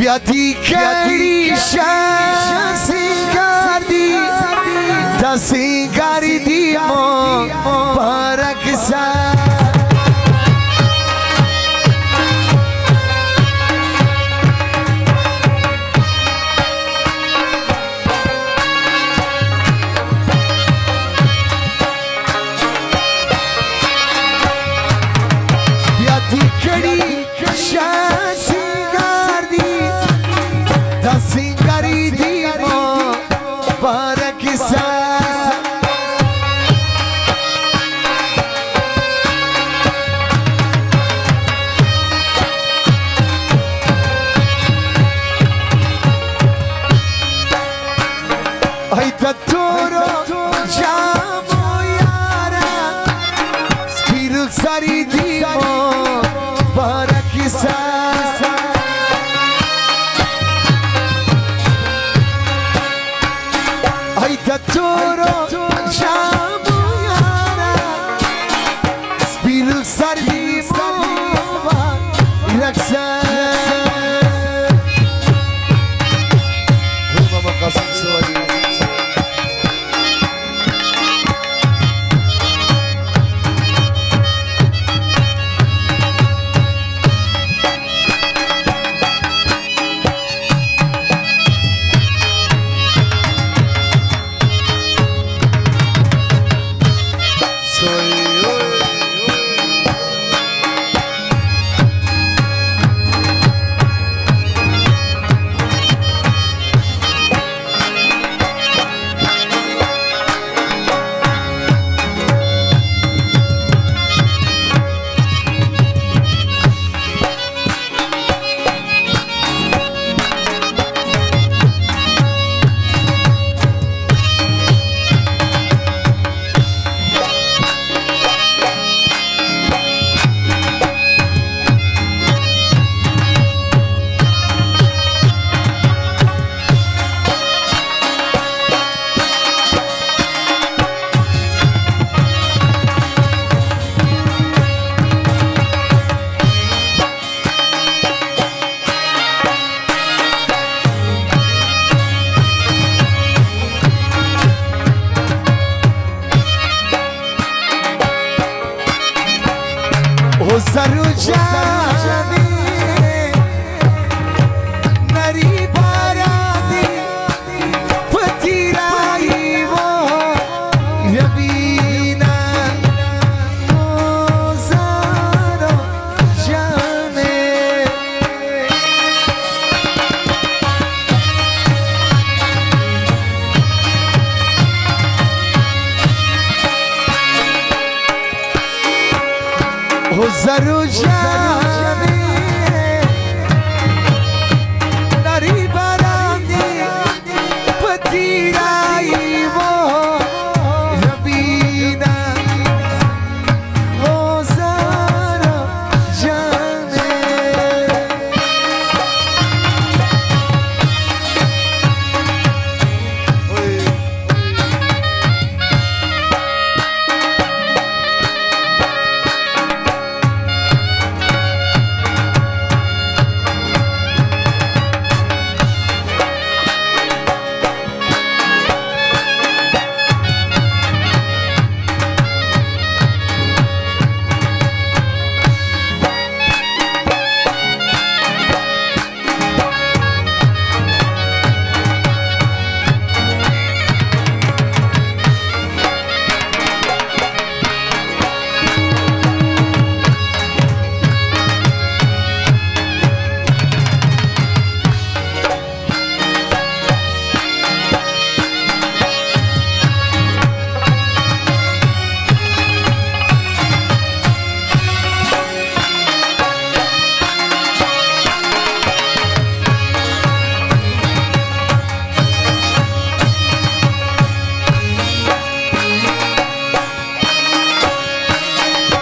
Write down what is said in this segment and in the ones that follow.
Piati kari singari da singari di mo paraksa Piati kari Singari di mo para kisa Ay tatoro jamo yara Spiruk sari di mo para kisa Toro jamu yara Spiruk sardi mova iraksa Mama Qasim Sawadi O sarujani nari baradi patirai wo yabina o sarujani O sarujani nari baradi patirai wo yabina o sarujani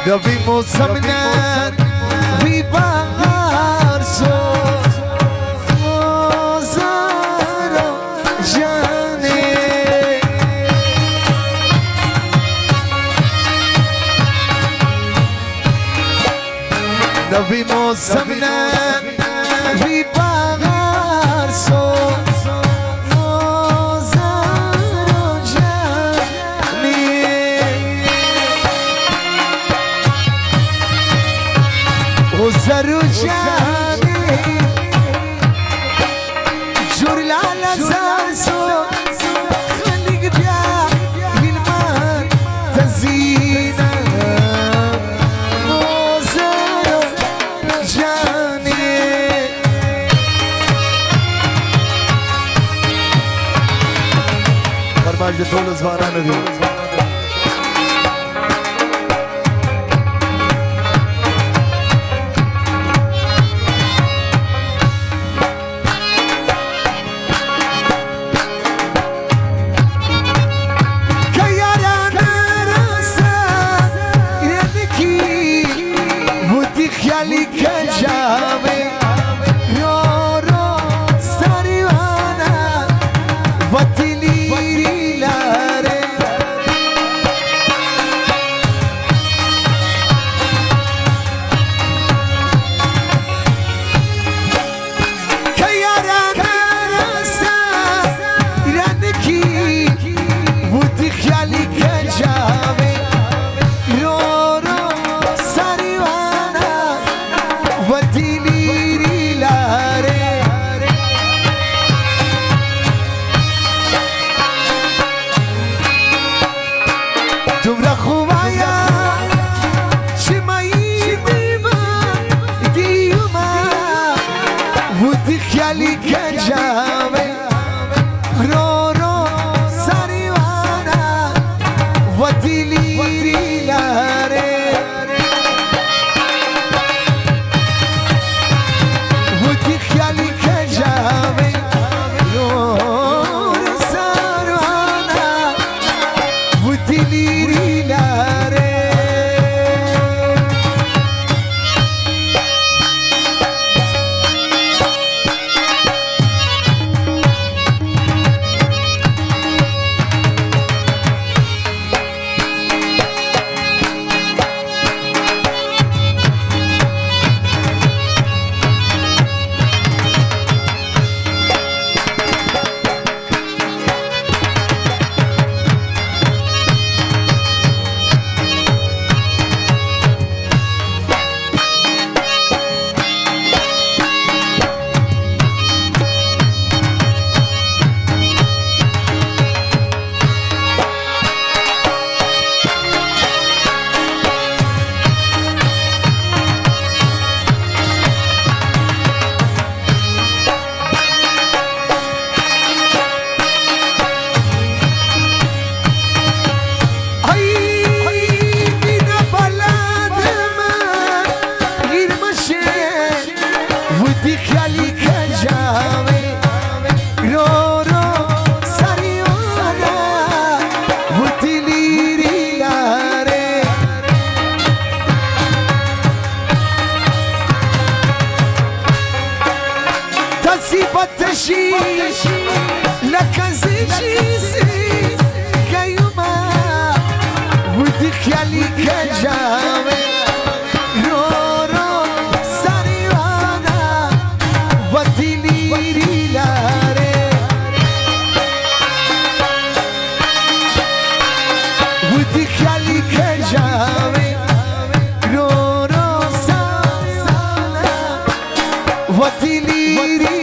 Rabi mosam ne bahar so zara jane Rabi mosam ne bahar تاج طول زوانان دي خیالی که جاوه رو رو سریوانه و تلیری لاره که یاران رسا ایرانکی بودی خیالی که جاوه رو رو سریوانه و تلیری لاره دوباره خوبایا چی مایی دیما بودی خیالی که جاوه رو رو سریوانه و تلیری لاره بتشي لك زيجي كيما ودي خيالي كجاوي رو رو سريوانا وديليري لاري ودي خيالي كجاوي رو رو سريوانا وديليري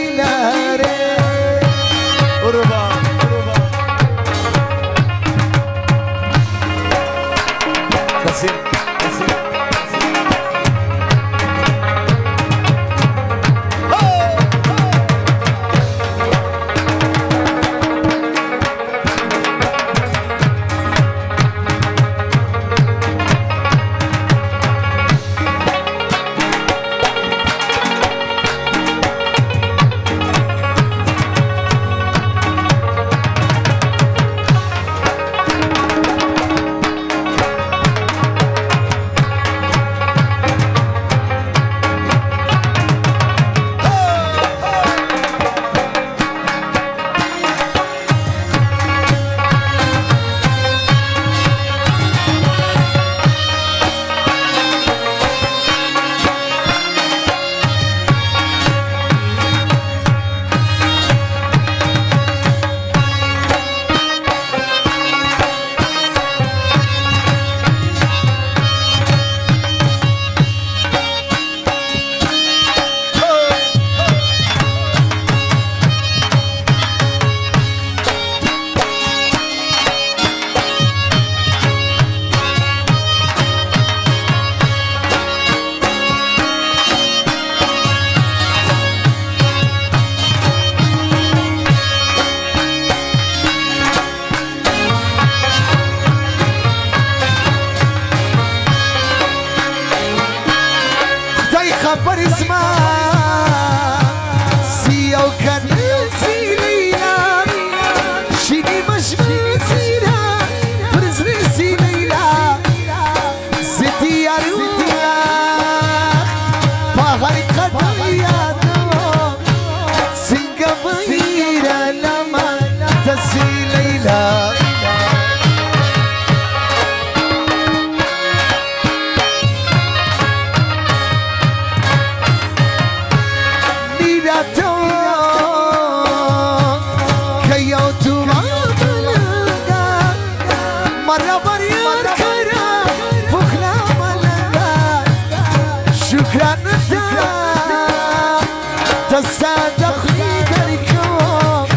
تصدقی در کام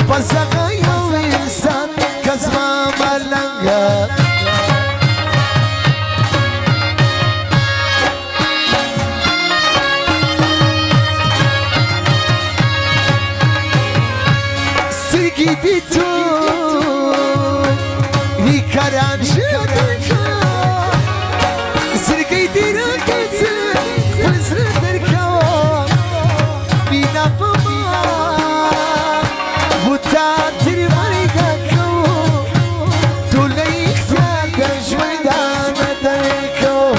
بزغای و انسان کزما ملنگا سرگی دی تو بیکاران شده سرگی دی را کسی پسر در کام بینا بما بوتا تیر مرگا کو دوله اختیار در جویدان در کو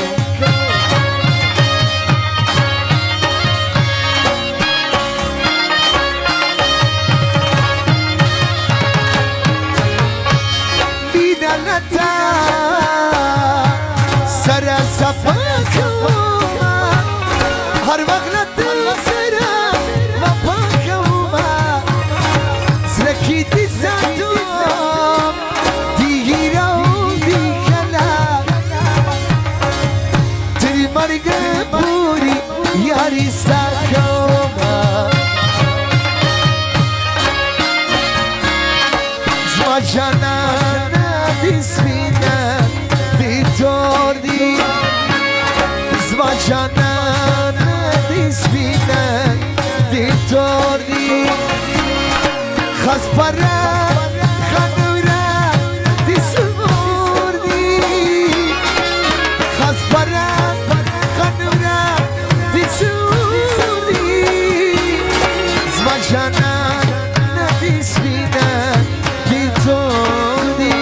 بینا نتا سر سفا کو هر وقت نتا یاری ساکوما زما جانانا دیسمینا دی توردی زما جانانا دیسمینا دی توردی خاص پرا خانورا دیسموردی خاص پرا خانورا جانا ندیس بینا دی توردی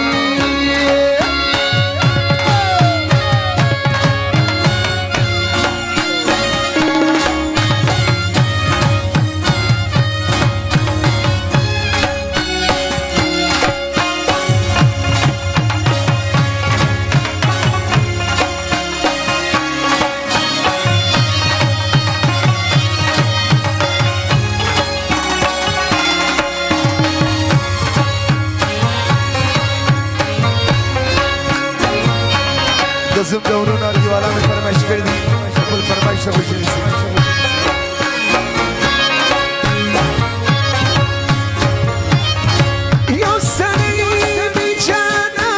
دزم دورون آرزوالا میں فرمائش کردی کل فرمائش رو بشنیسی یا سنی بی جانا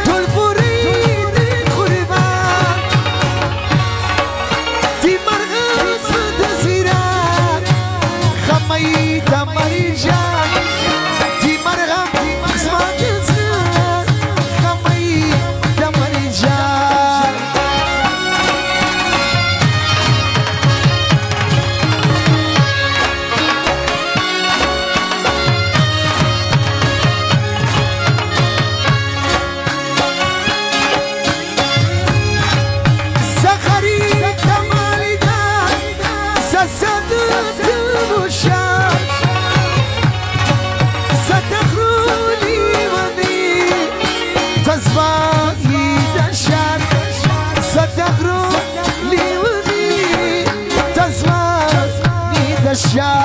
دل برید قربان دی مرغز دزیران خمی دمری جان دی مرغم زمان دزیران خمی دمری جان سخری کمالی دان سسد تبوشان ستخرولی ونی تزبانی دشان ستخرولی ونی تزبانی دشان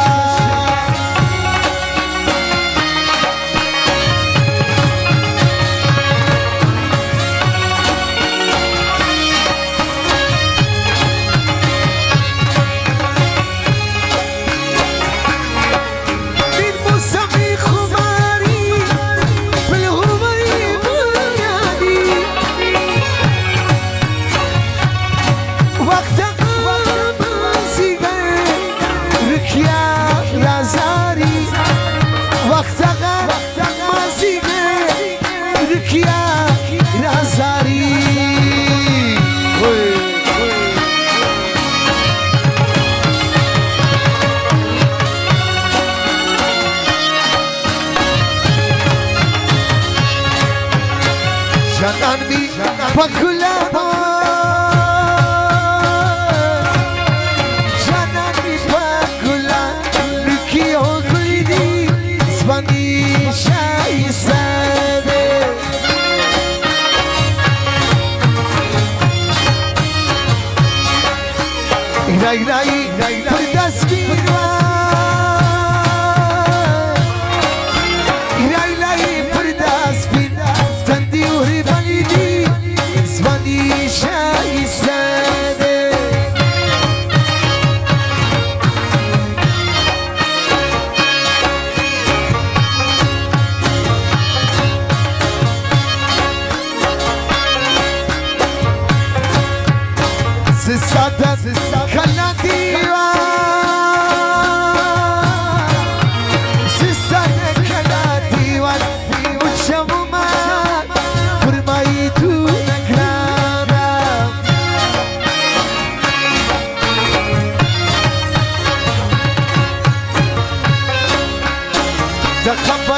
جانان بی پکلما جانان بی پکلا رکی او گلیدی زبانی شایسته ایرای پر دست بیروا ایرای پر دست بیر تندی و هری بلیدی زبانی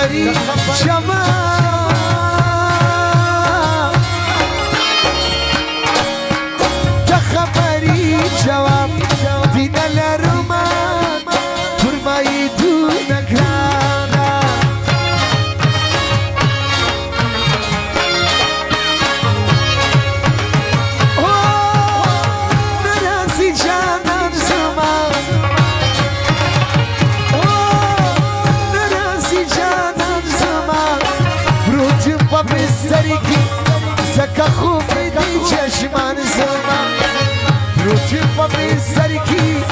خبری جواب خبری جواب دیده لرمان فرمایی دونه گرانا نرازی جانم زمان نرازی جانم زمان بروتیم با بستری کی زکا خوب میدی چشمان زمان روتیم با بستری کی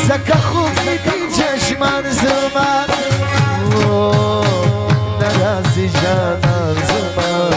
زکا خوب میدی چشمان زمان نرازی جانم زمان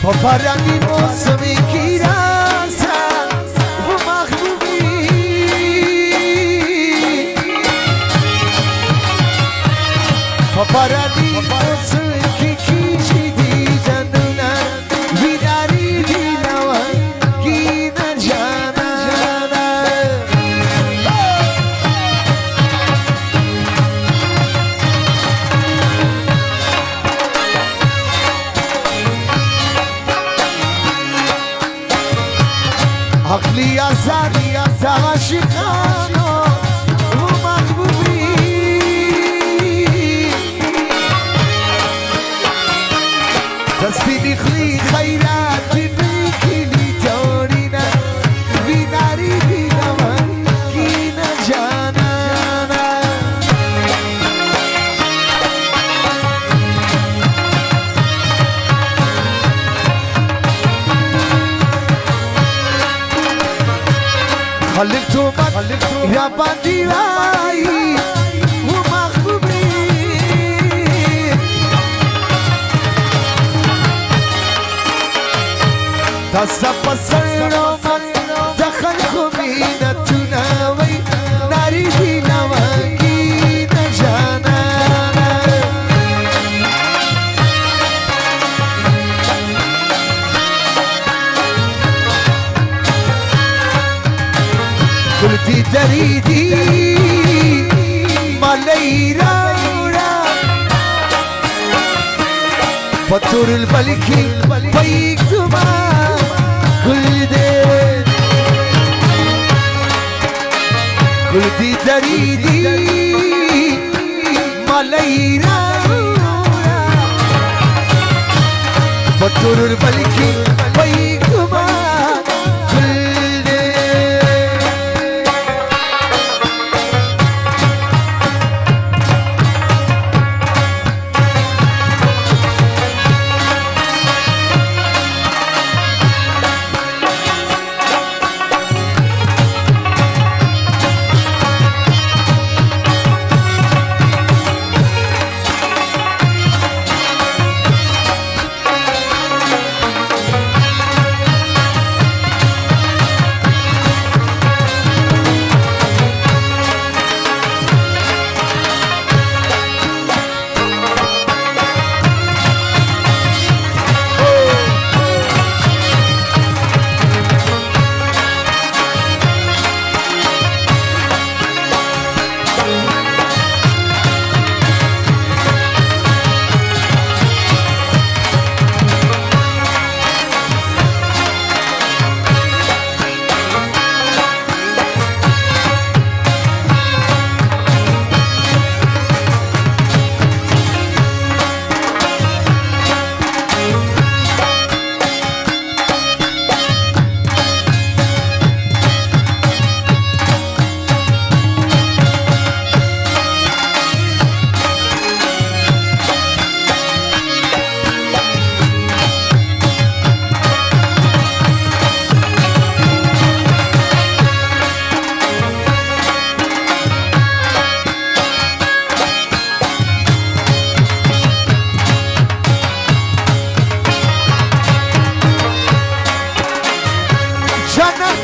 پاپارانی موسمی کیرانسا و محبوبی پاپارانی موسمی کی کیچی دی جنونا ویداری دی نوان کی نجانا عقلی آزادی عاشقانو و محبوبی تسبیح خلی خیراتی بیکلی تورینا ویناری دینوان کی نجانانا خلق تو مد یا باندی وای و محبوبی تاسا پسر رو من دخل خوبی نتوناوی ناری دی نوانگی نجانا قلتي تريدي ما ليرا فطور الملكي بيك تما كل دين قلتي تريدي ما ليرا فطور الملكي بيك تما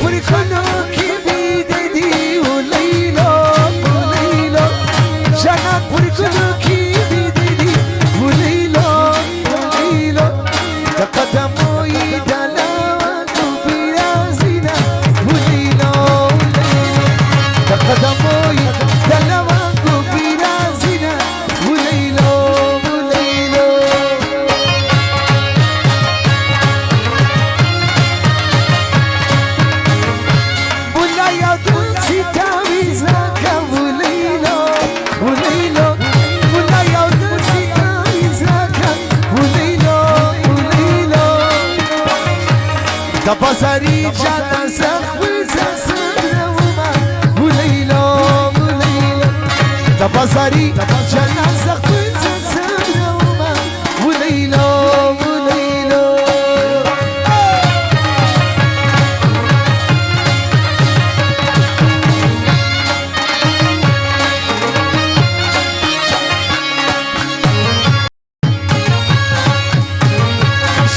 پرکنو کی بیدیدی و لیلا و لیلا جانان پرکنو کی بیدیدی و لیلا و لیلا قدموی دلانو بیرازینا و لیلا و لیلا قدموی دلانو بیرازینا و لیلا و لیلا بولا یادون سی تاویزاکا و لیلا و لیلا بولا یادون سی تاویزاکا و لیلا و لیلا دا بازاری جانا زخوزا سنوما و لیلا و لیلا دا بازاری جانا زخوزا سنوما و لیلا و لیلا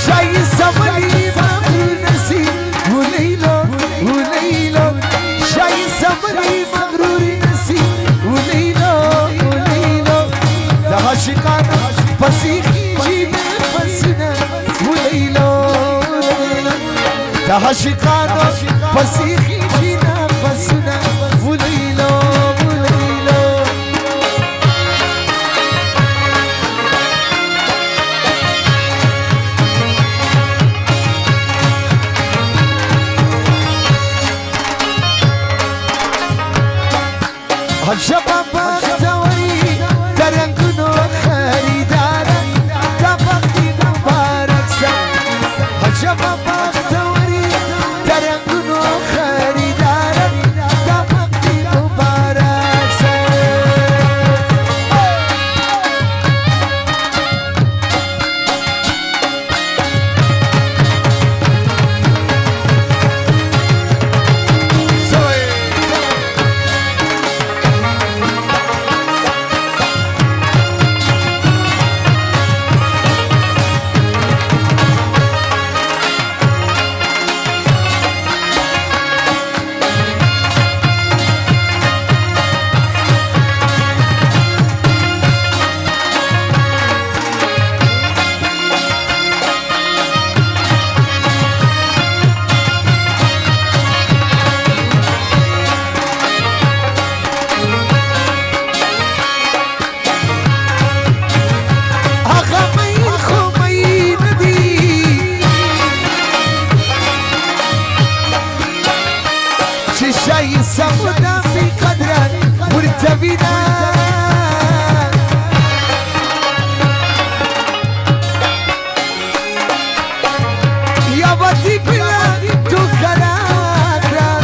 شای زمانی مغرور نسی و لیلا و لیلا شای زمانی مغرور نسی و لیلا و لیلا دا عاشقان پسیخی جیب پسنه و لیلا و لیلا دا عاشقان پسیخی جیب پسنه و لیلا و لیلا عجبا بختوری درنگونو خریدارم تا وقتی مبارک سن عجبا بختوری درنگونو خریدارم تا وقتی مبارک سن شاي سودا في قدرك مرتبنا يا بدي بلا تكرارا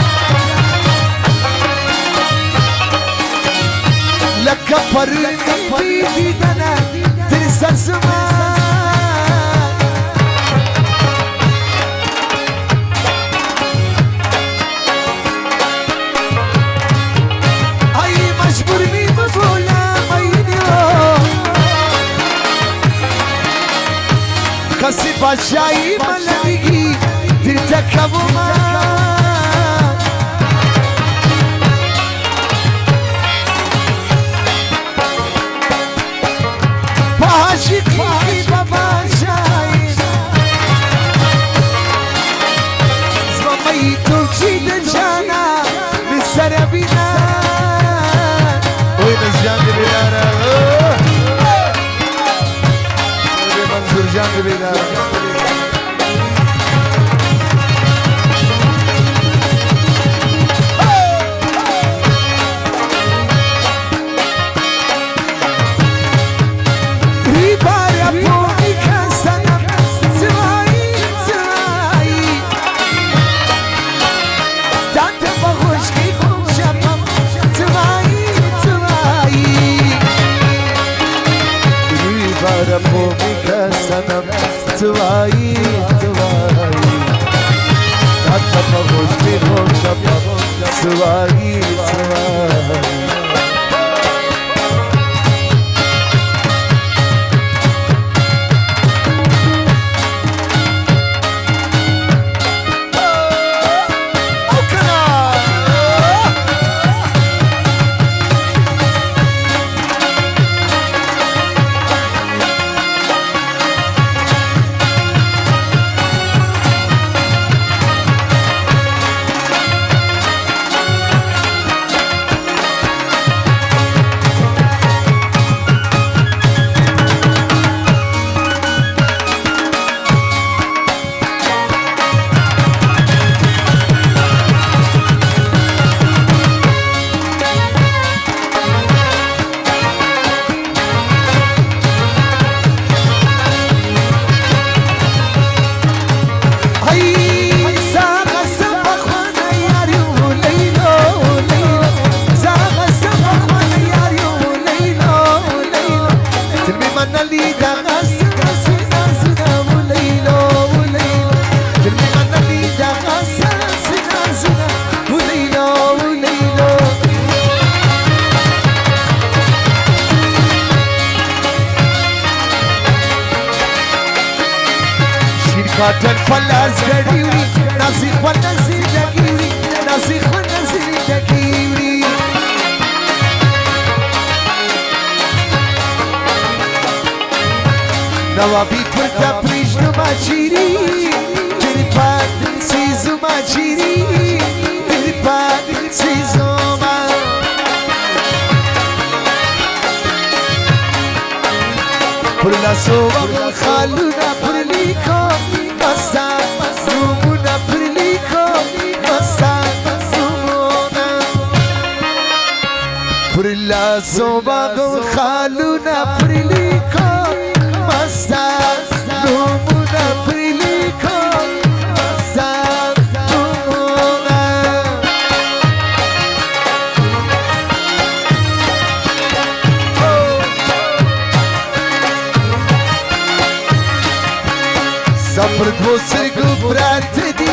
لك فرني بيدي دنا تنسى الزمان کسی بچه‌ای ملنگی دیر تکبوما با عاشقی با بچه‌ای زمامایی تو چید جانا بسر بینا اوی نزجان دی بینا جان بینا ریبارا پونی کسانم زوایی زوایی دانت بخوشکی خوب شمم زوایی زوایی ریبارا پونی کسانم زوایی زوایی دانت بخوشکی خوب شمم زوایی زوایی کاتن پلاس گریوری نازی خوان نزیر دگیوری نازی خوان نزیر دگیوری نوابی پرتا پریشنو ماچیری بری پاد سیزو ماچیری بری پاد سیزو ما پرلا سوام خالونا پرلیکو مستان رومونا پرلیکو مستان رومونا پرلا سوام خالونا پرلیکو مستان رومونا پرلیکو مستان رومونا سفر دو سرگو برات دی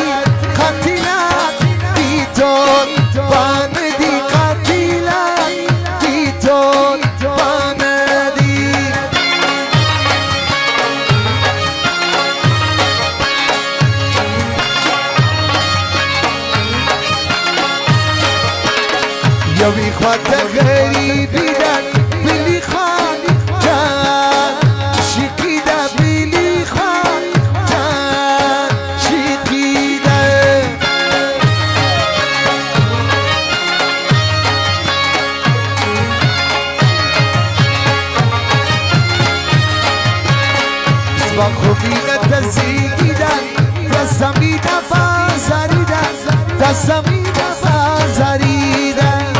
قاتلان دی تون بان دی قاتلان دی تون بان دی یوی خواد غریبی دن بلی خواد جان شکی دا بلی خواد جان شکی دا زبان خوبی نتزیگی دا دستمی دا بازاری دا دستمی دا بازاری دا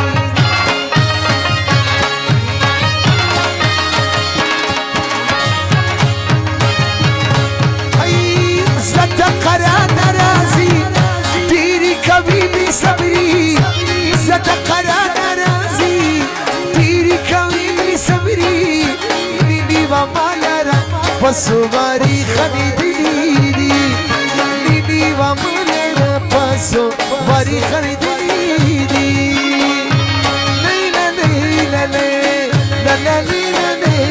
صبري زاد قرار رازي تيري كوي صبري نيني ومالرا بسواري خريدي نيني ومالرا بسواري خريدي ليلى ليلى ليلى ليلى ليلى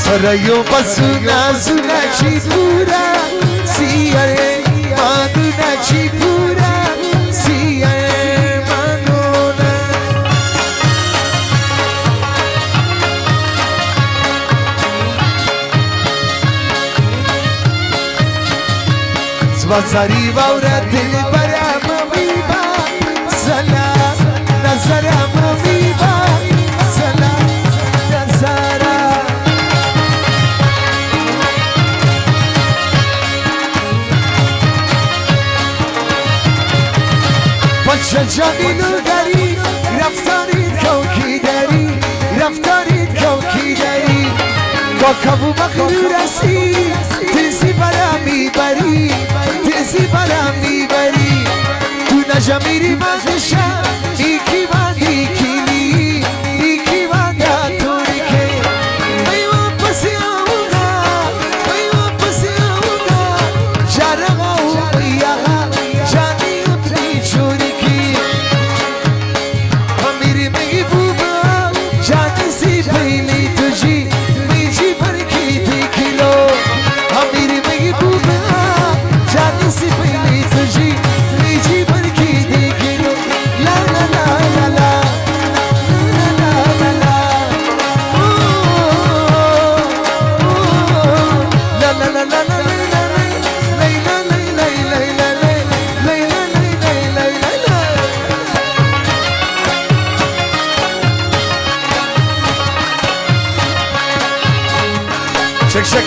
سرایو بسونا سونا چی پورا سیاره مانونا چی پورا سیاره مانونا زوازاری واورا دل برام میبا سلام نظرم میبا سلام نظرم جمیلو داری رفتاریت کوکی داری رفتاریت کوکی داری با کبو مغرور هستی تیزی برام میبری تیزی برام میبری تو نجا میری مدشم ایکی من ایکی لی ایکی من یادوری که بیوان پسی آونا بیوان پسی آونا جرم آونا جانی اپنی چوری सी पहली तुझी लीजी भर की देख लो ला ला ला çek çek.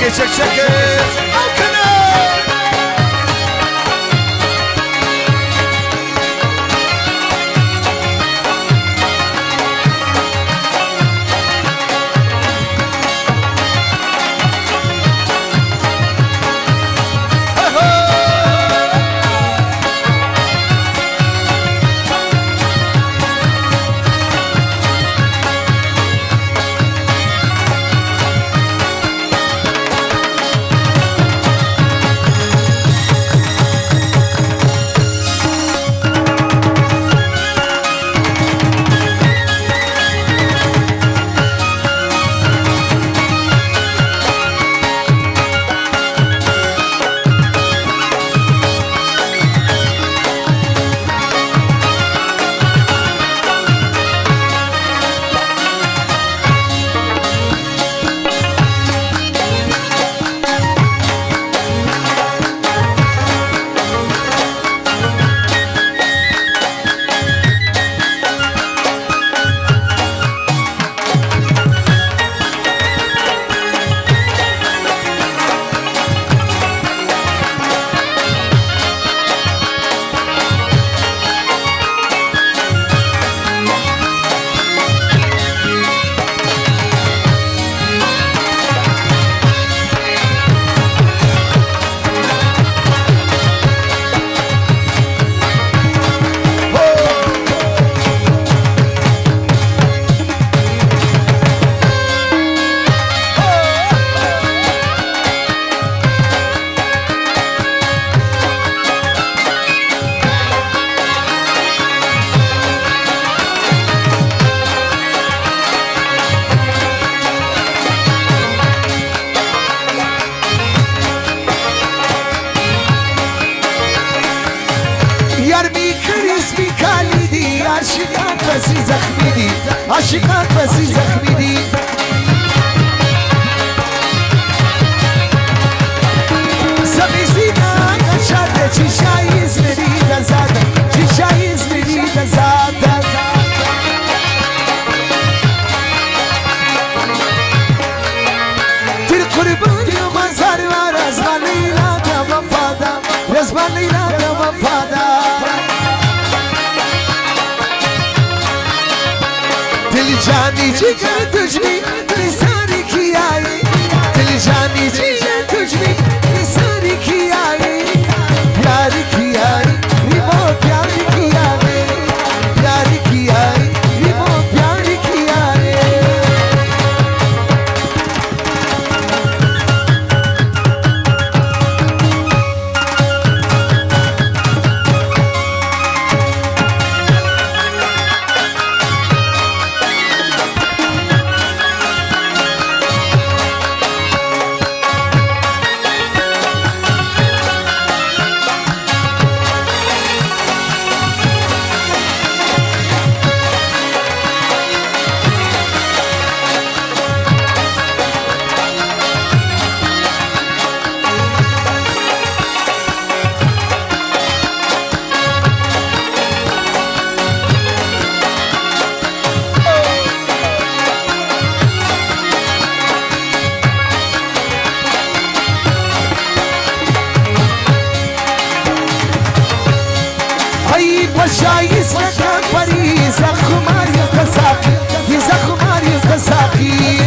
عاشقان بسی زخمی دی عاشقان بسی زخمی دی سبی سینا نشاده چی شایز میری دزاد چی شایز میری دزاد تیر قربانی و مزار و رزبان لیلا دا وفادا رزبان لیلا دا وفادا दिल जानी जिगर तुझमें निसारी की आई दिल जानी जिगर तुझमें निसारी की आई प्यार की आई रिबो प्यार की आई प्यार की आई रिबो प्यार की आई شایز نکن پری زخماری قساقی یه زخماری قساقی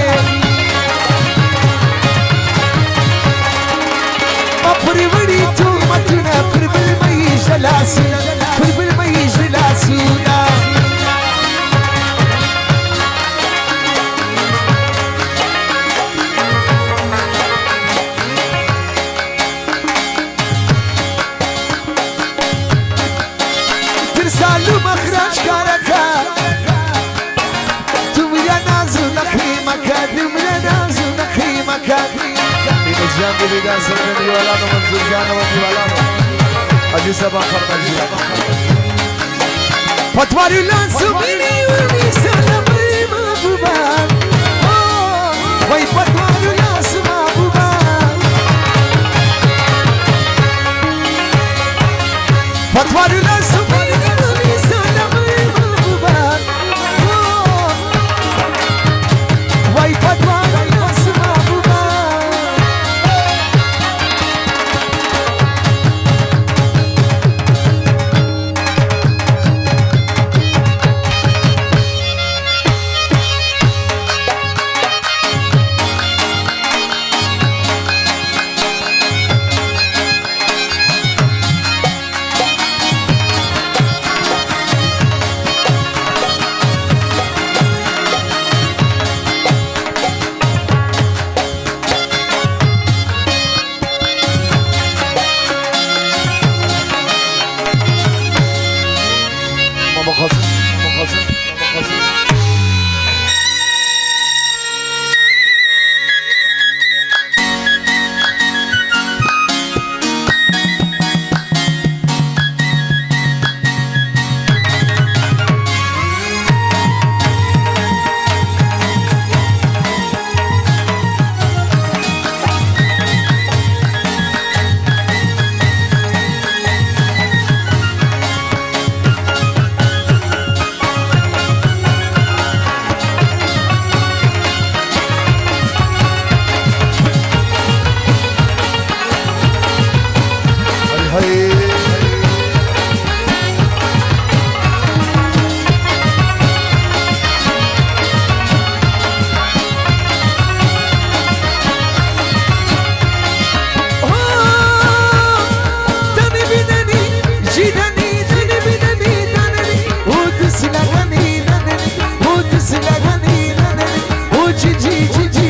ما پریوری تو متنا پربل مئی جلاسونا پربل مئی جلاسونا سالو مخرج کارکا تو میرا نازو نخیمکا تو میرا نازو نخیمکا این جان دیدی دانسر من دیوالانو منظور جانو من دیوالانو اجی سبا فرمجی پتواری لانسو منی ونی سلام محبوبا وای پتواری لانسو محبوبا پتواری لانسو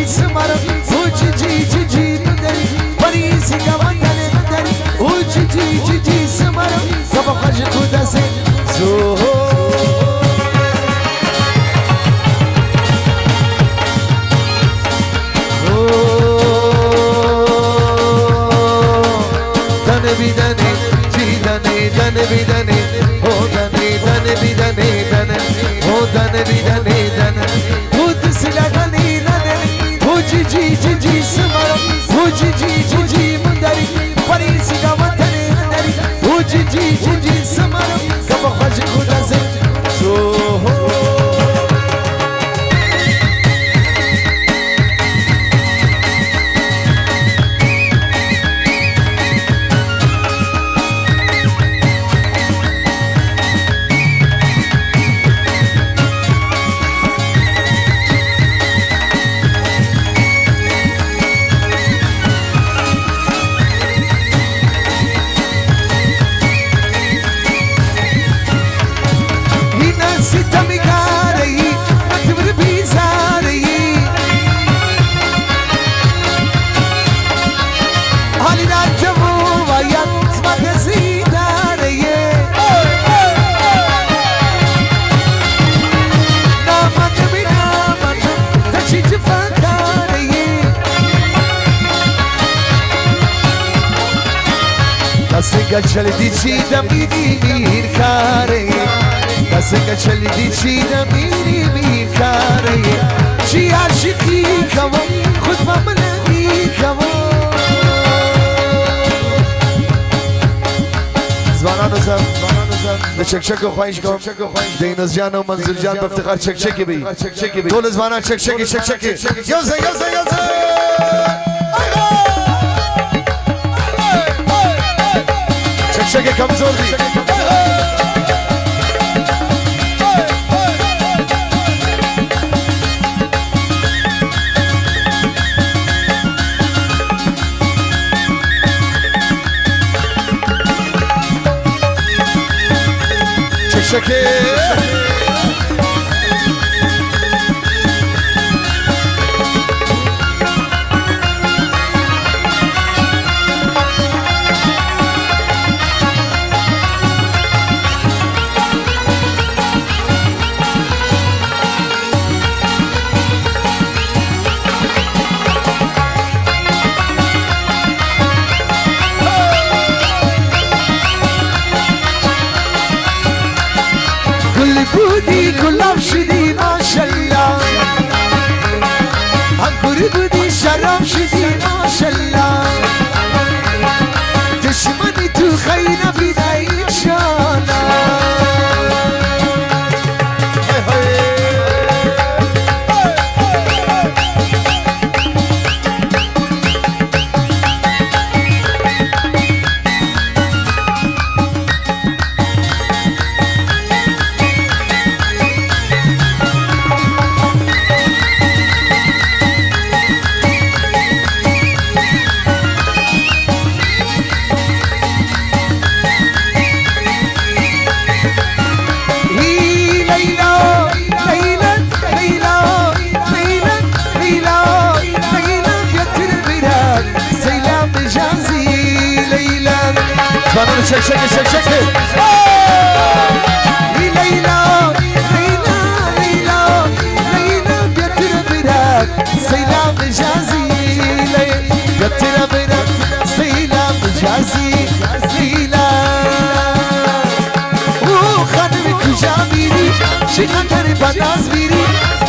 سمارم اوچی جی مدری پریسی کا مدری اوچی جی سمارم سب خرج خدا سے زو بدني هو دني بدني هو دني بدني هو تسلا دني هو جي سمر هو جي مدري فريسي كمدري هو جي سمر كم خرج خدا زو Cacciali dici da mini care Case cacciali dici da mini care Ci aşıkı kava Khud mamlaki kava زوانانو زم د چکچکو خواهش کوم د اینوس جان او منظور جان په افتخار چکچکی بی ټول زوانان چکچکی یو ځای چکچکی کمزور دی چکچکی بودی گلاب شدی ماشالله انگور بودی شراب شدی ماشالله دشمنی تو خیلی نبیده انشالله Çek Leyla getir birak selam cazi getir birak selam cazi Leyla o khanım kuja miri çiqadar bandaz miri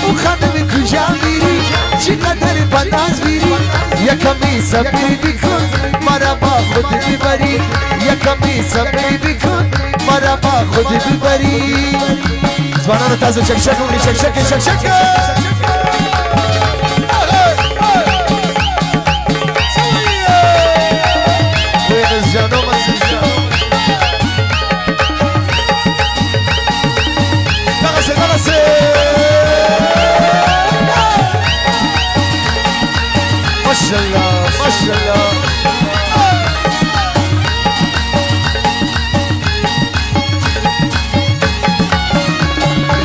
o khanım kuja miri çiqadar bandaz miri yakami sabr bikun maraba khud bibari yakami sabr bikun maraba khud bibari زوانانو تازه چکچک اونی چکچک بینز جانو منزل جانو نغسه ماشالله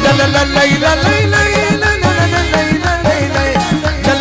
لا لا لا لا لا لا لا لا لا لا لا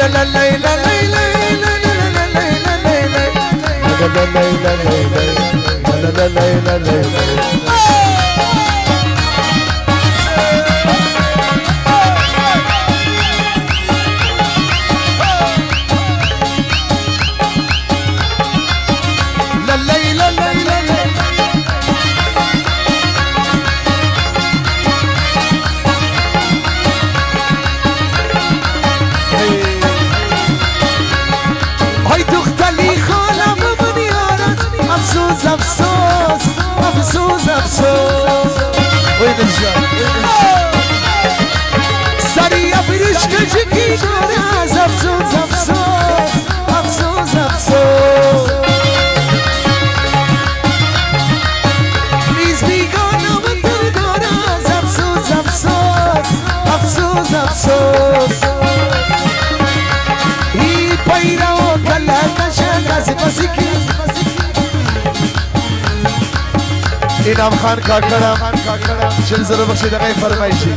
سری ابریش کجکی داره افسوس افسوس افسوس افسوس نیز بیگانم تر داره افسوس افسوس افسوس افسوس ای پیرا و کلا کشن از پسیکی اینام خان کاکرم چل زرو بخشید اقای فرمایشی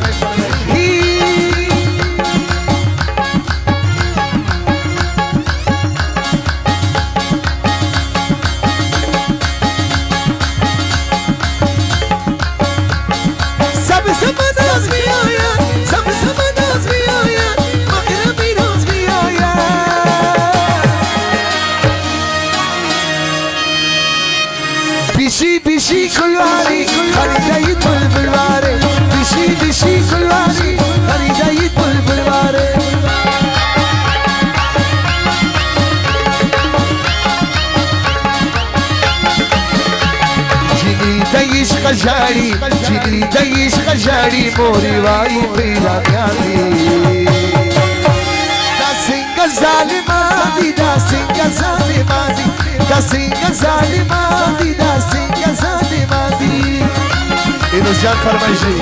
سب ناز می آید سب ناز می آید مغربی ناز می آید بیشی بیشی کلواری خریدهی بلبل واره بیشی بیشی کلواری خریدهی بلبل واره جینی دیش خجاری جینی دیش خجاری موری وای پیرانیانی دستینگ ظالمانی دستینگ ظالمانی دستینگ ظالمانی دستینگ ظالمانی اینو جان فرمایشی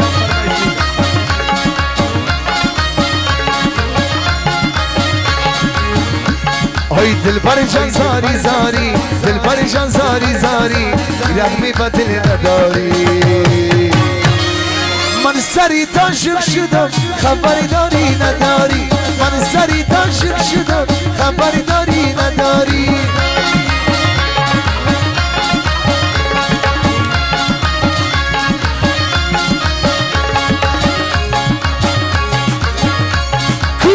ای دل بر جان زاری زاری دل بر جان زاری زاری رحمی با دل نداری من سری تاشق شدم خبری داری نداری من سری تاشق شدم خبری داری نداری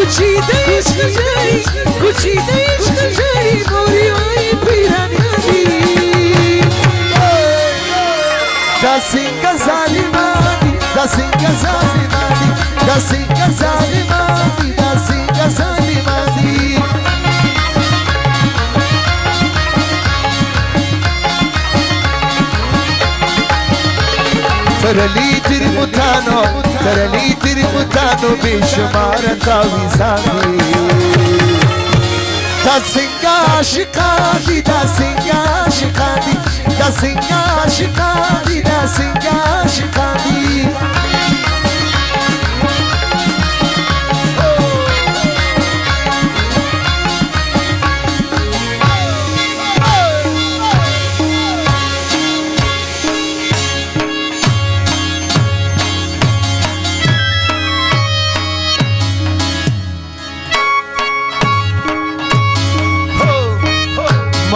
کوچیده عشق جایی کوچیده عشق جایی موری وای پیرانیانی دستینگ ظالمانی دستینگ ظالمانی دستینگ ظالمانی دستینگ ظالمانی ترلی تری متانو بیشمار تاویزانی دستینگ عاشقانی دستینگ عاشقانی دستینگ عاشقانی دستینگ عاشقانی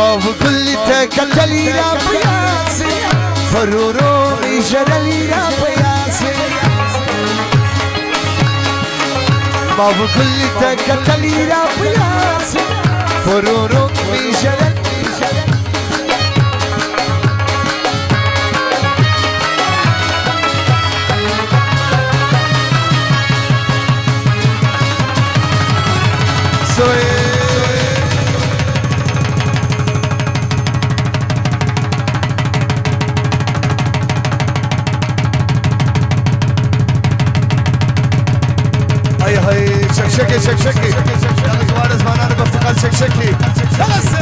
ماو کلی تکلی را پیاسی فرورو میشرلی را پیاسی ماو کلی تکلی را پیاسی فرورو میشرلی شكشكي شكشكي يلا زمان زمان انا بفتقد شكشكي خلص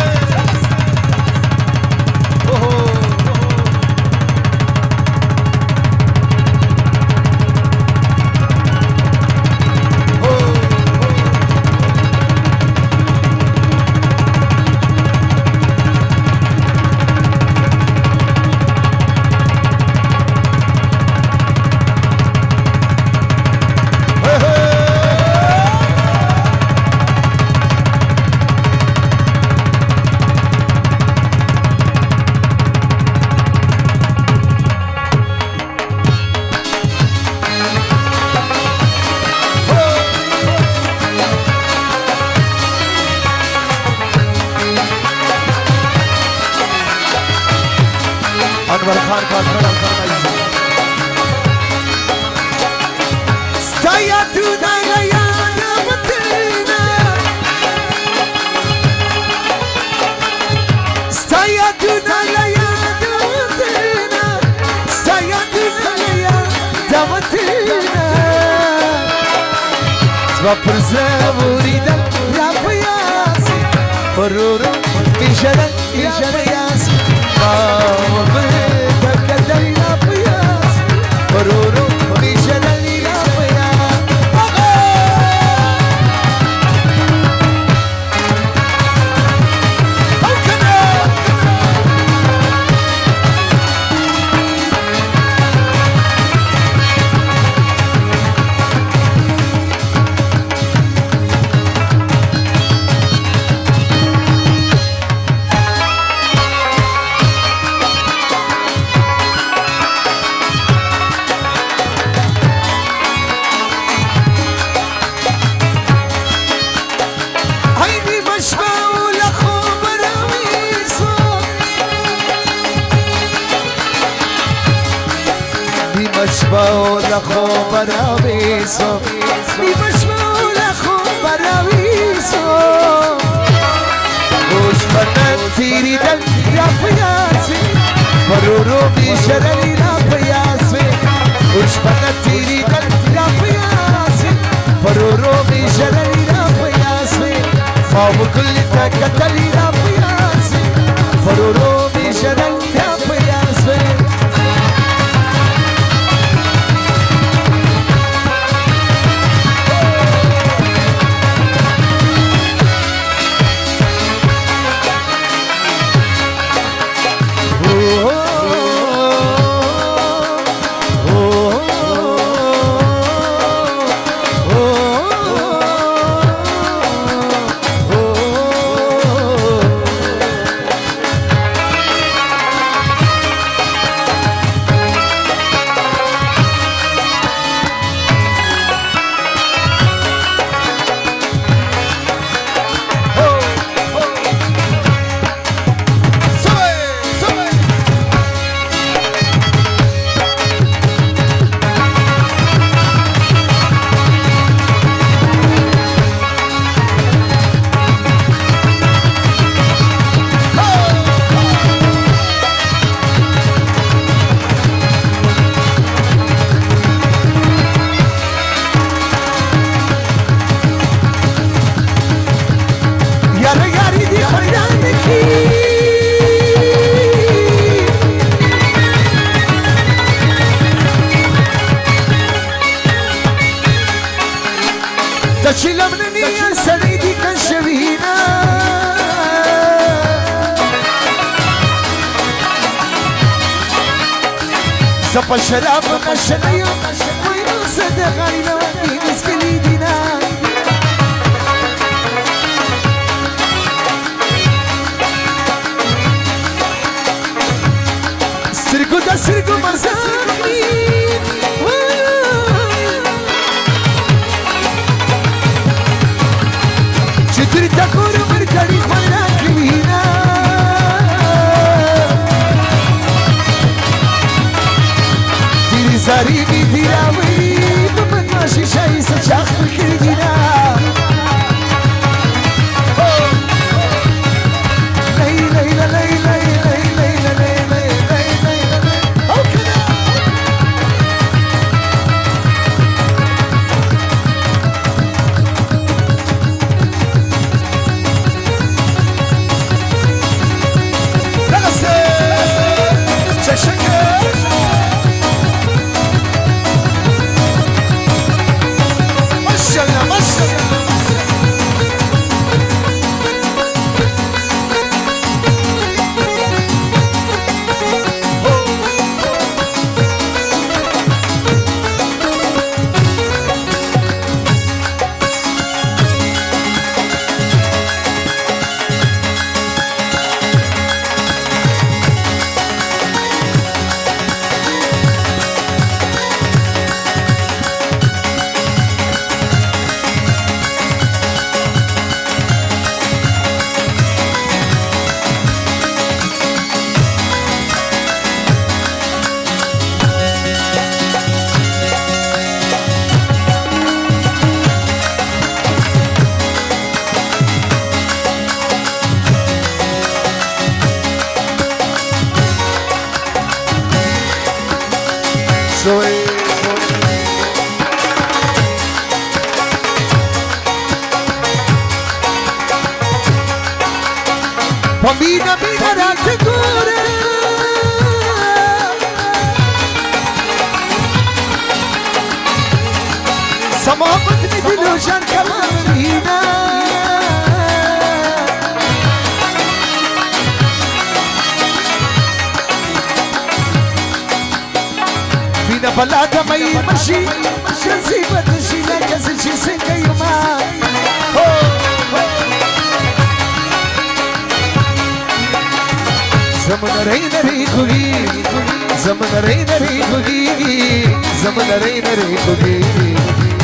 اکبر خان کا کھڑا فرمائیے ستایا دونا یاد وطنا ستایا دونا یاد وطنا ستایا دونا یاد وطنا زما پر زموری دل یا پیاسی پرورو میشدن یا پیاسی مشبول خوب راویسو بی مشبول خوب راویسو گوش بدن تیری دل را پیاسی پرورو بیشرلی را پیاسی گوش بدن تیری دل را پیاسی پرورو بیشرلی را پیاسی خواب کلی تکتلی را پیاسی پرورو بیشرلی را پیاسی تشيلم نيا سريدي كشوينا زب الشراب مشنيو وينو صدق علينا وين مسكليدنا سرقو دا سرقو مزاقني چطوری تکورو برکاری خوانا کبینا تیری زاری بی دیراوی بمن ماش ومينا مينا لا تقول صمامتني دلوشان كمان مينا مينا بلادا ما يمشي شنسيبة تشي لك زلشي سنك يوما زمن رينا ريكوغي زمن رينا ريكوغي زمن رينا ريكوغي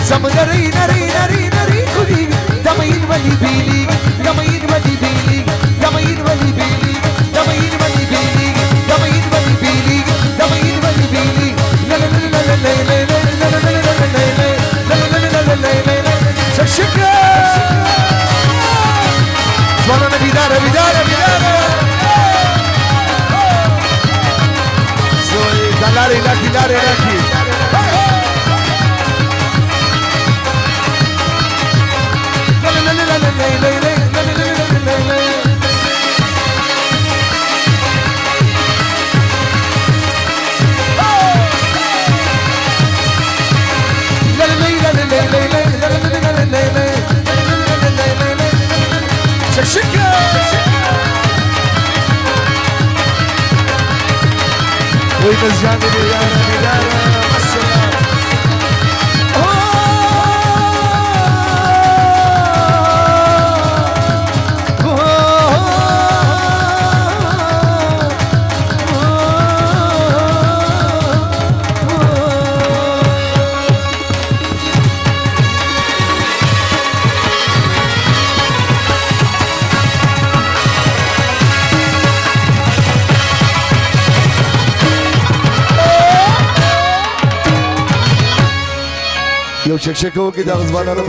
زمن رينا رينا رينا ريكوغي دمين ولي بيلي دمين ولي بيلي دمين ولي بيلي دمين ولي بيلي دمين ولي بيلي دمين ولي بيلي لا لا لا لا لا لا لا لا لا لا شكشكة زماننا بدارة بدارة بدارة Lari, laki, lari, laki. Shakshika. وينزعني بدارة بدارة السلام يو شكشكه وكده غصبان انا